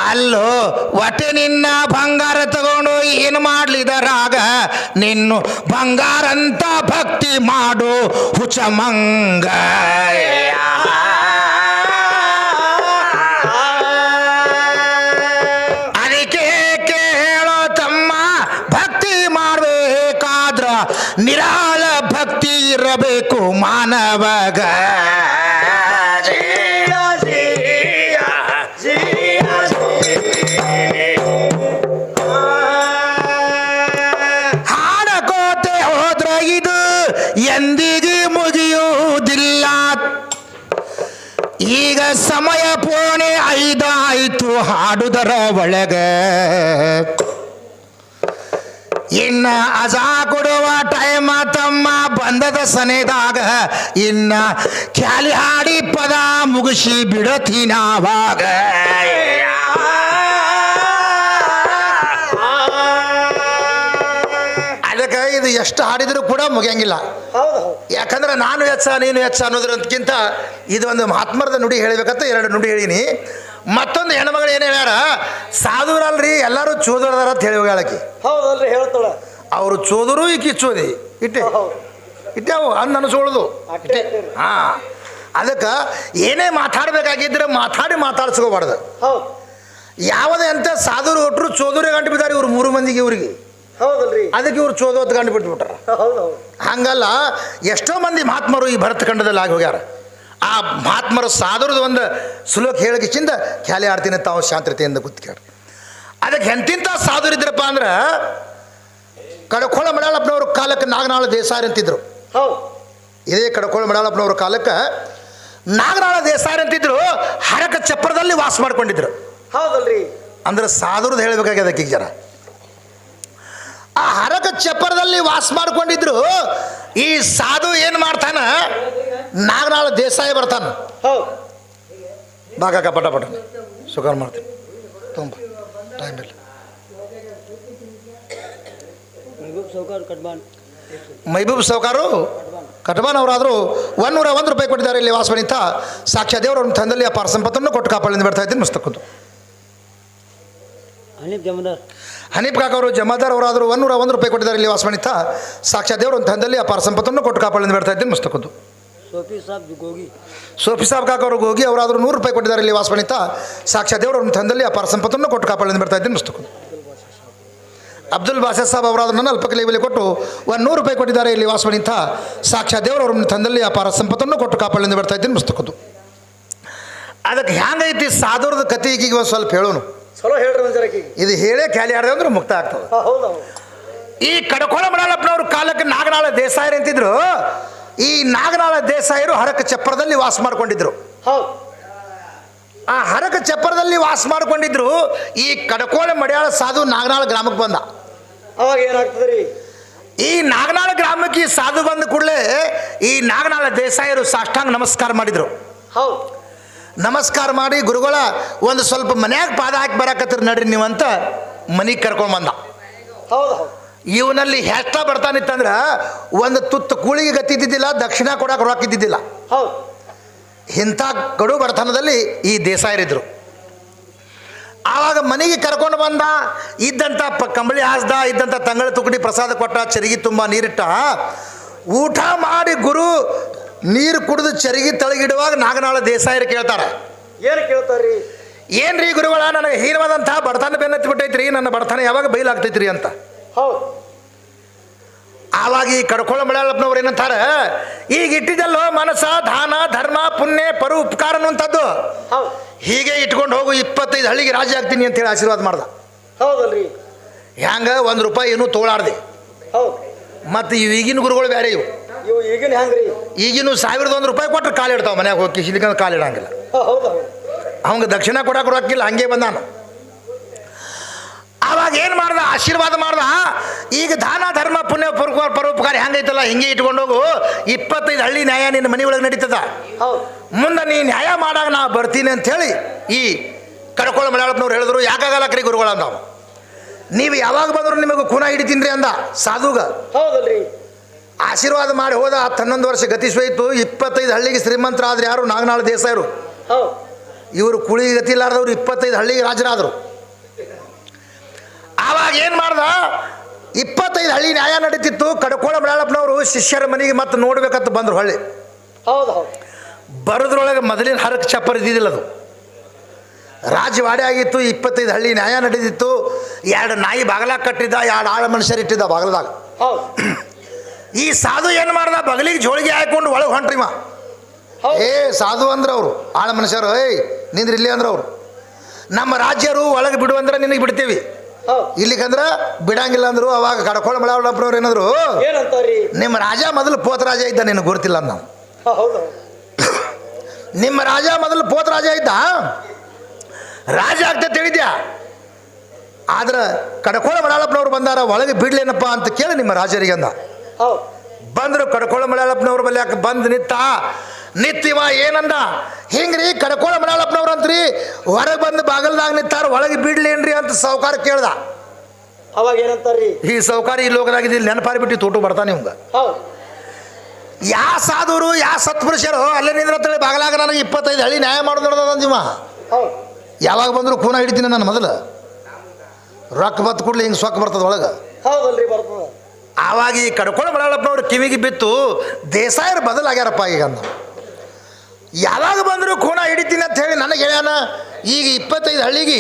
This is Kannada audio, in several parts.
ಅಲ್ಲೋ ಒಟ್ಟೆ ನಿನ್ನ ಬಂಗಾರ ತಗೊಂಡು ಏನು ಮಾಡ್ಲಿದರಾಗ ನಿನ್ನು ಬಂಗಾರ ಅಂತ ಭಕ್ತಿ ಮಾಡು ಹುಚಮಂಗ ಅದಕ್ಕೆ ಕೇಳೋ ತಮ್ಮ ಭಕ್ತಿ ಮಾಡಬೇಕಾದ್ರ ನಿರಾಳ ಭಕ್ತಿ ಇರಬೇಕು ಮಾನವಗ ಹಾಡಕೋತೆ ಹೋದ್ರ ಇದು ಎಂದಿಗೂ ಮುಗಿಯುವುದಿಲ್ಲ ಈಗ ಸಮಯ ಪೋಣೆ 5 ಆಯ್ತು ಹಾಡುದರ ಒಳಗ ಇನ್ನ ಅಜಾ ಕೊಡುವ ಟೈಮ ತಮ್ಮ ಬಂದದ ಸನೆದಾಗ ಇನ್ನ ಖ್ಯಾಲಿ ಹಾಡಿ ಪದ ಮುಗಿಸಿ ಬಿಡತೀನಾವಾಗ ಅದಕ್ಕೆ ಇದು ಎಷ್ಟು ಹಾಡಿದ್ರು ಕೂಡ ಮುಗಿಯಂಗಿಲ್ಲ. ಯಾಕಂದ್ರೆ ನಾನು ವೆಚ್ಚ ನೀನು ವೆಚ್ಚ ಅನ್ನೋದ್ರಕ್ಕಿಂತ ಇದು ಒಂದು ಮಹಾತ್ಮರದ ನುಡಿ ಹೇಳಬೇಕಂತ 2 ನುಡಿ ಹೇಳಿನಿ. ಮತ್ತೊಂದು ಹೆಣ್ಮಗಳು ಏನು ಹೇಳ್ಯಾರ, ಸಾಧುರಲ್ರಿ ಎಲ್ಲರೂ ಚೋದರದಾರ ಅಂತ ಹೇಳಿ ಹೇಳಕ್ಕೆ. ಹೌದಲ್ರಿ ಹೇಳ್ತಾಳ. ಅವರು ಚೋದರು ಈಕಿ ಚೋದಿ ಇಟ್ಟೆ ಇಟ್ಟೆವು ಅಂದ್ ಅನಿಸೋಳುದು ಹಾ. ಅದಕ್ಕೆ ಏನೇ ಮಾತಾಡ್ಬೇಕಾಗಿದ್ರೆ ಮಾತಾಡ್ಸ್ಕೋಬಾರ್ದು. ಯಾವುದೇ ಅಂತ ಸಾಧುರು ಒಟ್ಟರು ಚೋದೂರೇ ಗಂಟು ಬಿದ್ದಾರೆ ಇವ್ರು 3 ಮಂದಿಗೆ ಇವ್ರಿಗೆ. ಹೌದಲ್ರಿ, ಅದಕ್ಕೆ ಇವ್ರು ಚೋದೋತ್ ಗಂಟು ಬಿಟ್ಬಿಟ್ರ. ಹಂಗಲ್ಲ, ಎಷ್ಟೋ ಮಂದಿ ಮಹಾತ್ಮರು ಈ ಭರತ ಖಂಡದಲ್ಲಿ ಆಗಿ ಹೋಗ್ಯಾರ. ಆ ಮಹಾತ್ಮರು ಸಾಧುರದ ಒಂದು ಸುಲೋಕ ಹೇಳಿಕಿಂದ ಖ್ಯಾಲಿ ಆಡ್ತೀನಿ ತಾವು ಶಾಂತತೆಯಿಂದ ಕೂತ್ಕ್ಯಾರ. ಅದಕ್ಕೆ ಎಂತಿಂಥ ಸಾಧುರಿದ್ರಪ್ಪ ಅಂದ್ರೆ ಕಡಕೋಳ ಮಡಾಳಪ್ಪನವ್ರ ಕಾಲಕ್ಕೆ ನಾಗನಾಳ ದೇಸಾಯಿ ಅಂತಿದ್ರು. ಇದೇ ಕಡಕೋಳ ಮಡಾಳಪ್ಪನವ್ರ ಕಾಲಕ್ಕೆ ನಾಗನಾಳ ದೇಸಾಯಿ ಅಂತಿದ್ರು. ಹರಕ ಚಪ್ಪರದಲ್ಲಿ ವಾಸ ಮಾಡ್ಕೊಂಡಿದ್ರು. ಹೌದಲ್ರಿ, ಅಂದ್ರೆ ಸಾಧುರದ್ದು ಹೇಳಬೇಕಾಗಿ ಅದಕ್ಕೆ ಈಗ ಜನ ಆ ಹರಕ ಚಪ್ಪರದಲ್ಲಿ ವಾಸ ಮಾಡ್ಕೊಂಡಿದ್ರು. ಈ ಸಾಧು ಏನು ಮಾಡ್ತಾನ, ನಾಗನಾಳ ದೇಸಾಯಿ ಬರ್ತಾನ. ಬಾಗಾಕ ಪಟ ಪಟ ಸುಖ ಮಾಡ್ತೀನಿ ತುಂಬ ಟೈಮ್ ಇಲ್ಲ. ಮೈಬೂಬ್ ಸೌಕಾರು ಕಟ್ಬಾನ್ ಅವರಾದರೂ 101 ರೂಪಾಯಿ ಕೊಟ್ಟಿದ್ದಾರೆ. ಇಲ್ಲಿ ವಾಸವನಿತ ಸಾಕ್ಷಾ ದೇವರು ಅವ್ರ ತಂದಲ್ಲಿ ಆ ಪಾರ ಸಂಪತ್ತನ್ನು ಕೊಟ್ಟು ಕಾಪಾಡಿಂದ ಬರ್ತಾ ಇದ್ದೀನಿ ಮಸ್ತಕ್ಕದ್ದು. ಹನೀಫ್ ಕಾಕ ಅವರು ಜಮಾದಾರ್ ಅವರಾದರೂ 101 ರೂಪಾಯಿ ಕೊಟ್ಟಿದ್ದಾರೆ. ಇಲ್ಲಿ ವಾಸವನಿತ ಸಾಕ್ಷಾ ದೇವರು ಒಂದು ತಂದಲ್ಲಿ ಆ ಪಾರ ಸಂಪತ್ತನ್ನು ಕೊಟ್ಟು ಕಾಪಾಡಿಂದ ಬರ್ತಾ ಇದ್ದೀನಿ ಮಸ್ತಕ್ಕದ್ದು. ಸೋಫಿ ಸಾಬ್ ಕಾಕ ಅವರು ಗೋಗಿ ಅವರಾದರೂ 100 ರೂಪಾಯಿ ಕೊಟ್ಟಿದ್ದಾರೆ. ಇಲ್ಲಿ ವಾಸವನಿತ ಸಾಕ್ಷಾ ದೇವರು ಒಂದು ತಂದಲ್ಲಿ ಆ ಪಾರ ಸಂಪತ್ತನ್ನು ಕೊಟ್ಟು ಕಾಪಾಡಿಂದ ಬರ್ತಾ ಇದ್ದೀನಿ ಮಸ್ತಕ್ಕದ್ದು. ಅಬ್ದುಲ್ ಬಾಷಾ ಸಾಬ್ ಅವರಾದರೂ ನನ್ನ ಅಲ್ಪಕಲೆ ಬೆಲೆ ಕೊಟ್ಟು 100 ರೂಪಾಯಿ ಕೊಟ್ಟಿದ್ದಾರೆ. ಇಲ್ಲಿ ವಾಸವನಿತ ಸಾಕ್ಷಾ ದೇವರು ಅವ್ರ ತಂದಲ್ಲಿ ಆ ಪಾರ ಸಂಪತ್ತನ್ನು ಕೊಟ್ಟು ಕಾಪಾಡಿಂದ ಬರ್ತಾ ಇದ್ದೀನಿ ಮಸ್ತಕ್ಕದ್ದು. ಅದಕ್ಕೆ ಹ್ಯಾಂಗೈತಿ ಸಾಧುರದ ಕತೆ ಈಗ ಒಂದು ಸ್ವಲ್ಪ ಹೇಳೋನು. ಚಲೋ ಹೇಳ್ರಿ, ಇದು ಹೇಳೇ ಖ್ಯಾಲಿ ಆಡಿದ್ರೆ ಅಂದ್ರೆ ಮುಕ್ತ ಆಗ್ತದೆ. ಈ ಕಡಕೋಳ ಮಡಾಳಪ್ಪನವ್ರ ಕಾಲಕ್ಕೆ ನಾಗನಾಳ ದೇಸಾಯಿ ಅಂತಿದ್ರು. ಈ ನಾಗನಾಳ ದೇಸಾಯರು ಹರಕ ಚಪ್ಪರದಲ್ಲಿ ವಾಸ ಮಾಡ್ಕೊಂಡಿದ್ರು. ಆ ಹರಕ ಚಪ್ಪರದಲ್ಲಿ ವಾಸ ಮಾಡ್ಕೊಂಡಿದ್ರು. ಈ ಕಡಕೋಳ ಮಡ್ಯಾಳ ಸಾಧು ನಾಗನಾಳ ಗ್ರಾಮಕ್ಕೆ ಬಂದ. ಅವಾಗ ಏನಾಗ್ತದ್ರಿ, ಈ ನಾಗನಾಳ ಗ್ರಾಮಕ್ಕೆ ಈ ಸಾಧು ಬಂದ ಕೂಡಲೇ ಈ ನಾಗನಾಳ ದೇಸಾಯರು ಸಾಷ್ಟಾಂಗ ನಮಸ್ಕಾರ ಮಾಡಿದ್ರು. ನಮಸ್ಕಾರ ಮಾಡಿ, ಗುರುಗಳ ಒಂದು ಸ್ವಲ್ಪ ಮನ್ಯಾಗ ಪಾದ ಹಾಕಿ ಬರಾಕತ್ತೀರಿ ನಡ್ರಿ ನೀವು ಅಂತ ಮನೆಗೆ ಕರ್ಕೊಂಡು ಬಂದ. ಇವನಲ್ಲಿ ಹೆಷ್ಟ ಬರ್ತಾನಿತ್ತಂದ್ರೆ ಒಂದು ತುತ್ತು ಕೂಳಿಗೆ ಗತ್ತಿದ್ದಿದ್ದಿಲ್ಲ, ದಕ್ಷಿಣ ಕೊಡಕ್ಕೆ ರೊಕ್ಕಿದ್ದಿದ್ದಿಲ್ಲ. ಇಂಥ ಕಡು ಬಡತನದಲ್ಲಿ ಈ ದೇಸಾಯರಿದ್ರು. ಆವಾಗ ಮನೆಗೆ ಕರ್ಕೊಂಡು ಬಂದ. ಇದ್ದಂಥ ಕಂಬಳಿ ಹಾಸ್ದ, ಇದ್ದಂಥ ತಂಗಳ ತುಕಡಿ ಪ್ರಸಾದ ಕೊಟ್ಟ, ಚರಿಗೆ ತುಂಬ ನೀರಿಟ್ಟ. ಊಟ ಮಾಡಿ ಗುರು ನೀರು ಕುಡಿದು ಚರಿಗೆ ತಳಗಿಡುವಾಗ ನಾಗನಾಳ ದೇಸಾಯರು ಕೇಳ್ತಾರೆ. ಏನು ಕೇಳ್ತಾರ್ರಿ? ಏನ್ರಿ ಗುರುಗಳ, ನನಗೆ ಹೀನವಾದಂಥ ಬಡತನ ಬೆನ್ನತ್ತಿ ಬಿಟ್ಟೈತ್ರಿ, ನನ್ನ ಬಡತನ ಯಾವಾಗ ಬಯಲಾಗ್ತೈತ್ರಿ ಅಂತ. ಆವಾಗ ಈ ಕಡ್ಕೋಳ ಮಡಾಳಪ್ಪನವ್ರು ಏನಂತಾರೆ, ಈಗ ಇಟ್ಟಿದ್ದಲ್ಲೋ ಮನಸ್ಸ ದಾನ ಧರ್ಮ ಪುಣ್ಯ ಪರು ಉಪಕಾರ ಅನ್ನುವಂಥದ್ದು, ಹೀಗೆ ಇಟ್ಕೊಂಡು ಹೋಗು, 25 ಹಳ್ಳಿಗೆ ರಾಜ ಆಗ್ತೀನಿ ಅಂತೇಳಿ ಆಶೀರ್ವಾದ ಮಾಡ್ದ. ಹೌದಲ್ರಿ, ಹ್ಯಾಂಗ 1 ರೂಪಾಯಿ ಏನೂ ತೋಳಾಡ್ದೆ. ಮತ್ತು ಈಗಿನ ಗುರುಗಳು ಬೇರೆ ಇವು. ಈಗಿನ ಹೆಂಗ್ರಿ, ಈಗಿನ 1001 ರೂಪಾಯಿ ಕೊಟ್ಟರೆ ಕಾಲಿಡ್ತಾವ ಮನ್ಯಾಗ ಹೋಗಿ ಕಿಸಿಲಿಕ್ಕಂದ್ರೆ ಕಾಲಿಡಂಗಿಲ್ಲ. ಅವಂಗೆ ದಕ್ಷಿಣ ಕೊಡಕ್ಕೆ ರೊಕ್ಕಿಲ್ಲ, ಹಂಗೆ ಬಂದಾನು. ಆವಾಗ ಏನು ಮಾಡ್ದ, ಆಶೀರ್ವಾದ ಮಾಡ್ದ. ಈಗ ದಾನ ಧರ್ಮ ಪುಣ್ಯ ಪರೋಪಕಾರ ಹೆಂಗೈತಲ್ಲ ಹಿಂಗೆ ಇಟ್ಕೊಂಡು ಹೋಗು, 25 ಹಳ್ಳಿ ನ್ಯಾಯ ನಿನ್ನ ಮನೆ ಒಳಗೆ ನಡೀತದ. ಮುಂದೆ ನೀ ನ್ಯಾಯ ಮಾಡಾಗ ನಾ ಬರ್ತೀನಿ ಅಂಥೇಳಿ ಈ ಕಡ್ಕೋಳ ಮಡಾಳಪ್ಪನವ್ರು ಹೇಳಿದ್ರು. ಯಾಕಾಗಲ್ಲ ಕ್ರೀ ಗುರುಗಳ ಅಂದ. ನೀವು ಯಾವಾಗ ಬಂದ್ರು ನಿಮಗೆ ಖೂನ ಹಿಡಿತೀನಿ ರೀ ಅಂದ ಸಾಧುಗ. ಹೌದಲ್ರಿ, ಆಶೀರ್ವಾದ ಮಾಡಿ ಹೋದ. 11 ವರ್ಷ ಗತಿಸೋಯ್ತು. 25 ಹಳ್ಳಿಗೆ ಶ್ರೀಮಂತರಾದ್ರೆ ಯಾರು, ನಾಗನಾಳ ದೇಸಾಯರು. ಇವರು ಕುಳಿ ಗತಿ ಇಲ್ಲಾರ್ದವ್ರು 25 ಹಳ್ಳಿಗೆ ರಾಜರಾದರು. ಆವಾಗ ಏನು ಮಾಡ್ದ, 25 ಹಳ್ಳಿ ನ್ಯಾಯ ನಡೀತಿತ್ತು. ಕಡ್ಕೋಳ ಮಳಾಳಪ್ಪನವರು ಶಿಷ್ಯರ ಮನೆಗೆ ಮತ್ತೆ ನೋಡ್ಬೇಕಂತ ಬಂದರು. ಹಳ್ಳಿ ಹೌದು ಹೌದು. ಬರೋದ್ರೊಳಗೆ ಮೊದಲಿನ ಹರಕ್ ಚಪ್ಪರ್ ಇದ್ದಿದ್ದಿಲ್ಲ, ಅದು ರಾಜವಾಡೆ ಆಗಿತ್ತು. 25 ಹಳ್ಳಿ ನ್ಯಾಯ ನಡೀತಿತ್ತು. 2 ನಾಯಿ ಬಾಗಲಾಗ ಕಟ್ಟಿದ್ದ, 2 ಆಳ ಮನುಷ್ಯರು ಇಟ್ಟಿದ್ದ ಬಾಗಲದಾಗ. ಹೌದು. ಈ ಸಾಧು ಏನು ಮಾಡ್ದ, ಬಗಲಿಗೆ ಜೋಳಿಗೆ ಹಾಕೊಂಡು ಒಳಗೆ ಹೊಂಟ್ರಿಮ. ಏ ಸಾಧು ಅಂದ್ರೆ ಅವರು ಆಳ ಮನುಷ್ಯರು, ಏಯ್ ನಿಂದ್ರಿ ಇಲ್ಲಿ ಅಂದ್ರೆ ಅವರು. ನಮ್ಮ ರಾಜ್ಯರು ಒಳಗೆ ಬಿಡು ಅಂದ್ರೆ ನಿನಗೆ ಬಿಡ್ತೀವಿ, ಇಲ್ಲಿಗಂದ್ರೆ ಬಿಡಂಗಿಲ್ಲ ಅಂದರು. ಅವಾಗ ಕಡ್ಕೋಳ ಮಳಾಳಪ್ಪನವ್ರು ಏನಂದ್ರು, ಏನಂತಾರಿ, ನಿಮ್ಮ ರಾಜ ಮೊದಲು ಪೋತರಾಜ ಇದ್ದ, ನಿನಗೆ ಗೊತ್ತಿಲ್ಲ ನಾವು. ಹೌದು. ನಿಮ್ಮ ರಾಜ ಮೊದಲು ಪೋತರಾಜ ಇದ್ದ, ರಾಜ ಆಗ್ತದೆ ತಿಳಿದ್ಯಾ. ಆದ್ರೆ ಕಡ್ಕೋಳ ಮಳಾಳಪ್ಪನವ್ರು ಬಂದಾರ, ಒಳಗೆ ಬಿಡ್ಲೇನಪ್ಪ ಅಂತ ಕೇಳಿ ನಿಮ್ಮ ರಾಜರಿಗೆ ಅಂದ. ಹೌದು. ಬಂದರು ಕಡ್ಕೋಳ ಮಳಾಳಪ್ಪನವ್ರ ಬಲ್ಲಿ. ಯಾಕೆ ಬಂದು ನಿತ್ತಿವ ಏನಂದ, ಹಿಂಗ್ರಿ ಕಡ್ಕೋಳ ಮಳಾಳಪ್ಪನವ್ರು ಅಂತ್ರಿ ಹೊರಗೆ ಬಂದು ಬಾಗಲ್ದಾಗ ನಿಂತಾರ, ಒಳಗೆ ಬಿಡ್ಲೇನ್ರಿ ಅಂತ ಸಾವುಕಾರ ಕೇಳ್ದ. ಅವಾಗ ಏನಂತಾರ್ರಿ, ಈ ಸಾವುಕಾರ ಈ ಲೋಕದಾಗಿದ್ದ ನೆನಪಾರಿಬಿಟ್ಟು ತೋಟು ಬರ್ತಾನೆ ಇವಂಗ. ಹೌದು. ಯಾ ಸಾಧುರು ಯಾ ಸತ್ಪುರುಷರು ಅಲ್ಲೇ ನಿಂದ್ರತ್ತೇಳಿ ಬಾಗಲಾಗ ನನಗೆ 25 ಹಳ್ಳಿ ನ್ಯಾಯ ಮಾಡೋದು. ಹೌದು. ಯಾವಾಗ ಬಂದರೂ ಕೂನ ಹಿಡಿತೀನಿ ನಾನು ಮೊದಲು. ರೊಕ್ಕ ಬತ್ತು ಕೂಡಲೇ ಹಿಂಗೆ ಸೊಕ್ಕ ಬರ್ತದೆ ಒಳಗೆ. ಹೌದಲ್ರಿ, ಬರ್ತದ. ಆವಾಗ ಈ ಕಡ್ಕೋಳ ಮಳಾಳಪ್ಪನವ್ರು ಕಿವಿಗೆ ಬಿತ್ತು, ದೇಸಾಯರು ಬದಲಾಗ್ಯಾರಪ್ಪ ಈಗ ಅಂದ. ಯಾವಾಗ ಬಂದರೂ ಖೂನ ಹಿಡಿತೀನಿ ಅಂತ ಹೇಳಿ ನನಗೆ ಹೇಳ್ಯಾನ. ಈಗ 25 ಹಳ್ಳಿಗೆ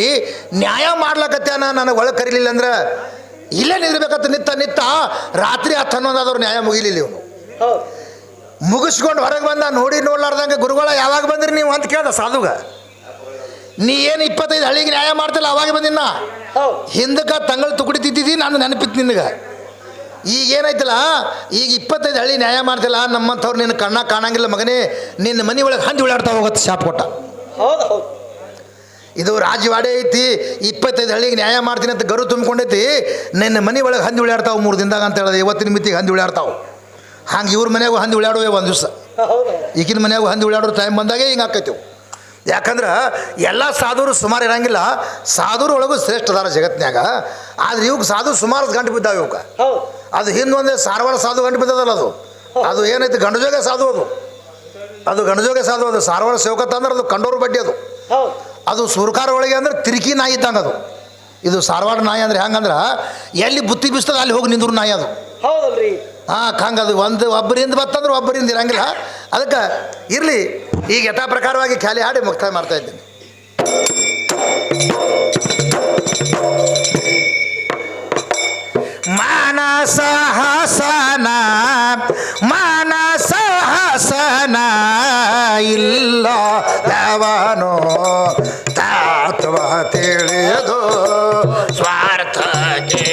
ನ್ಯಾಯ ಮಾಡ್ಲಕತ್ಯಾನ, ನನಗೆ ಒಳಗೆ ಕರೀಲಿಲ್ಲ ಅಂದ್ರೆ ಇಲ್ಲೇ ನಿಂದಿರ್ಬೇಕಂತ ನಿತ್ತ ರಾತ್ರಿ 10-11 ಆದವ್ರು ನ್ಯಾಯ ಮುಗಿಲಿಲ್ಲ. ಇವನು ಮುಗಿಸ್ಕೊಂಡು ಹೊರಗೆ ಬಂದ. ನೋಡ್ಲಾರ್ದಂಗೆ ಗುರುಗಳ ಯಾವಾಗ ಬಂದ್ರಿ ನೀವು ಅಂತ ಕೇಳ್ದ ಸಾಧುಗ. ನೀ ಏನು 25 ಹಳ್ಳಿಗೆ ನ್ಯಾಯ ಮಾಡ್ತಿಲ್ಲ, ಅವಾಗ ಬಂದಿನ ಹಿಂದಕ್ಕೆ ತಂಗಳು ತುಕಡಿ ತಿದ್ದಿದ್ದಿ, ನಾನು ನೆನಪಿತ್ತು ನಿನಗೆ. ಈಗ ಏನೈತಲ್ಲ, ಈಗ 25 ಹಳ್ಳಿ ನ್ಯಾಯ ಮಾಡ್ತಿಲ್ಲ, ನಮ್ಮಂಥವ್ರು ನಿನ್ನ ಕಣ್ಣ ಕಾಣಂಗಿಲ್ಲ ಮಗನೇ, ನಿನ್ನ ಮನೆ ಒಳಗೆ ಹಂದಿ ಉಳಾಡ್ತಾ ಹೋಗುತ್ತೆ ಶಾಪ್ ಕೊಟ್ಟ. ಹೌದು ಹೌದು. ಇದು ರಾಜವಾಡೆ ಐತಿ, 25 ಹಳ್ಳಿಗೆ ನ್ಯಾಯ ಮಾಡ್ತೀನಿ ಅಂತ ಗರು ತುಂಬಿಕೊಂಡೈತಿ, ನಿನ್ನ ಮನೆ ಒಳಗೆ ಹಂದಿ ಉಳಾಡ್ತಾವೆ 3 ದಿನದಾಗ ಅಂತ ಹೇಳಿದೆ. ಇವತ್ತಿನ ಮಿತಿಗೆ ಹಂದಿ ಉಳಾಡ್ತಾವೆ. ಹಂಗೆ ಇವ್ರ ಮನೆಯಾಗೂ ಹಂದಿ ಉಳಾಡುವೆ ಒಂದು ದಿವಸ, ಈಗಿನ ಮನೆಯಾಗೂ ಹಂದಿ ಉಳಾಡೋ ಟೈಮ್ ಬಂದಾಗೆ ಹಿಂಗೆ ಆಕೈತಿವು. ಯಾಕಂದ್ರೆ ಎಲ್ಲ ಸಾಧುರು ಸುಮಾರು ಇರಂಗಿಲ್ಲ, ಸಾಧುರು ಒಳಗೂ ಶ್ರೇಷ್ಠ ಅದಾರ ಜಗತ್ತಿನಾಗ. ಆದ್ರೆ ಇವಾಗ ಸಾಧು ಸುಮಾರು ಗಂಟು ಬಿದ್ದಾವೆ ಇವಕ್ಕೆ. ಅದು ಹಿಂದೊಂದೇ ಸಾರವಾಡ ಸಾಧು ಗಂಟು ಬಿದ್ದದಲ್ಲ, ಅದು ಏನೈತಿ ಗಂಡಜೋಗ ಸಾಧು, ಅದು ಗಂಡಜೋಗ ಸಾಧು. ಅದು ಸಾರವಾಡ ಸೇವಕತ್ತ ಅಂದ್ರೆ ಅದು ಕಂಡೋರು ಬಡ್ಡಿ. ಅದು ಸುರ್ಕಾರ ಒಳಗೆ ಅಂದ್ರೆ ತಿರುಕಿ ನಾಯಿ ಇದ್ದಂಗೆ ಅದು. ಇದು ಸಾರವಾಡ ನಾಯಿ ಅಂದ್ರೆ ಹೆಂಗಂದ್ರೆ ಎಲ್ಲಿ ಬುತ್ತಿ ಬಿಸ್ತದ ಅಲ್ಲಿ ಹೋಗಿ ನಿಂದ್ರು ನಾಯಿ ಅದು. ಹೌದಲ್ರಿ. ಹಂಗೆ ಅದು ಒಬ್ಬರಿಂದ ಬತ್ತಂದ್ರೆ ಒಬ್ಬರಿಂದ ಇರಂಗಿಲ್ಲ. ಅದಕ್ಕೆ ಇರಲಿ, ಈಗ ಯಥಾ ಪ್ರಕಾರವಾಗಿ ಖಾಲಿ ಹಾಡಿ ಮುಕ್ತಾಯ ಮಾಡ್ತಾ ಇದ್ದೀನಿ. ಮಾನಸ ಹಸನ ಮಾನಸ ಹಸನ ಇಲ್ಲ ಯಾವನೋ ತತ್ವ ತಿಳಿದು ಸ್ವಾರ್ಥಕ್ಕೆ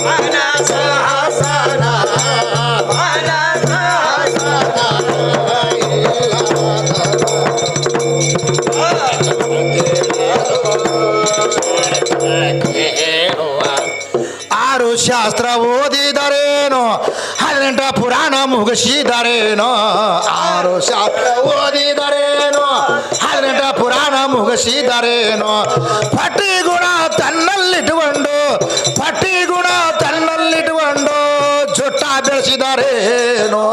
ಮಾನಸ ಹಸನ ಮಾನಸ ಆರು ಶಾಸ್ತ್ರ ಓದಿದರೇನೋ, 18 ಪುರಾಣ ಮುಗಿಸಿದರೇನೋ. 6 ಶಾಸ್ತ್ರ ಓದಿದರೇನೋ, 18 ಪುರಾಣ ಮುಗಿಸಿದರೇನೋ. ಪಟ್ಟಿ ಗುಣ ತನ್ನಲ್ಲಿಟ್ಟುಕೊಂಡು ಜುಟ್ಟ ಬೆಳೆಸಿದರೇನೋ.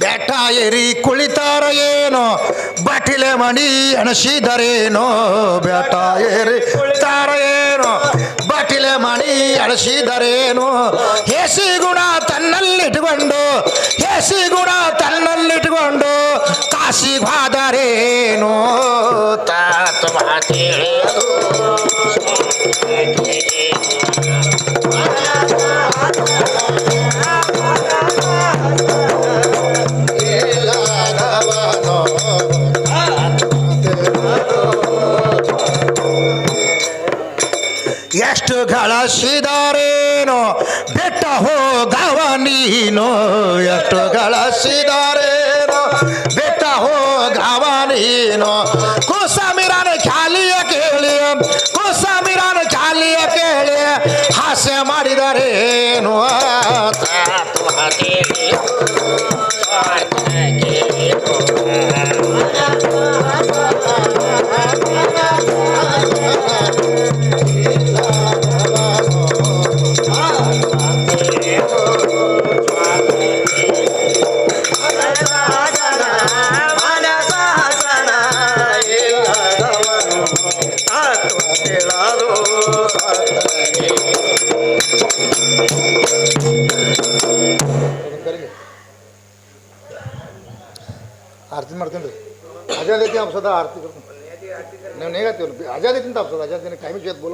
ಬೆಟ್ಟ ಏರಿ ಕುಳಿತಾರ ಏನೋ, ಬಟಿಲೆ ಮಣಿ ಅಣಸಿದರೇನೋ. ಬೆಟ್ಟ ಏರಿ ಕುಳಿತಾರ ಏನೋ, ಬಟಿಲೆ ಮಣಿ ಅಣಸಿದರೇನೋ. ಹೇಸಿ ಗುಣ ತನ್ನಲ್ಲಿಟ್ಟುಕೊಂಡು ಕಾಶಿಗಾದರೇನೋ. ತತ್ವ ತಿಳಿದು ಎಷ್ಟು ಗಳಿಸಿದಾರೇನೋ, ಬೆಟ್ಟ ಹೋಗವ ನೀನು. ಎಷ್ಟು ಗಳಿಸಿದಾರೇನೋ, ಬೆಟ್ಟ ಹೋಗವ ನೀನು. ಕುಸಮಿರನ ಖ್ಯಾಲಿಯ ಕೇಳಿ ಹಾಸ್ಯ ಮಾಡಿದರೇನು. ಕೇಳಾರೋ ಆರತಿ ಮಾಡ್ತೀನಿ ರೀ ಆಜಾದ್ ಐತಿ आप सदा आरती करतो नहीं नहीं गाती आजाद है आजाद दिन कायमी खेत बोल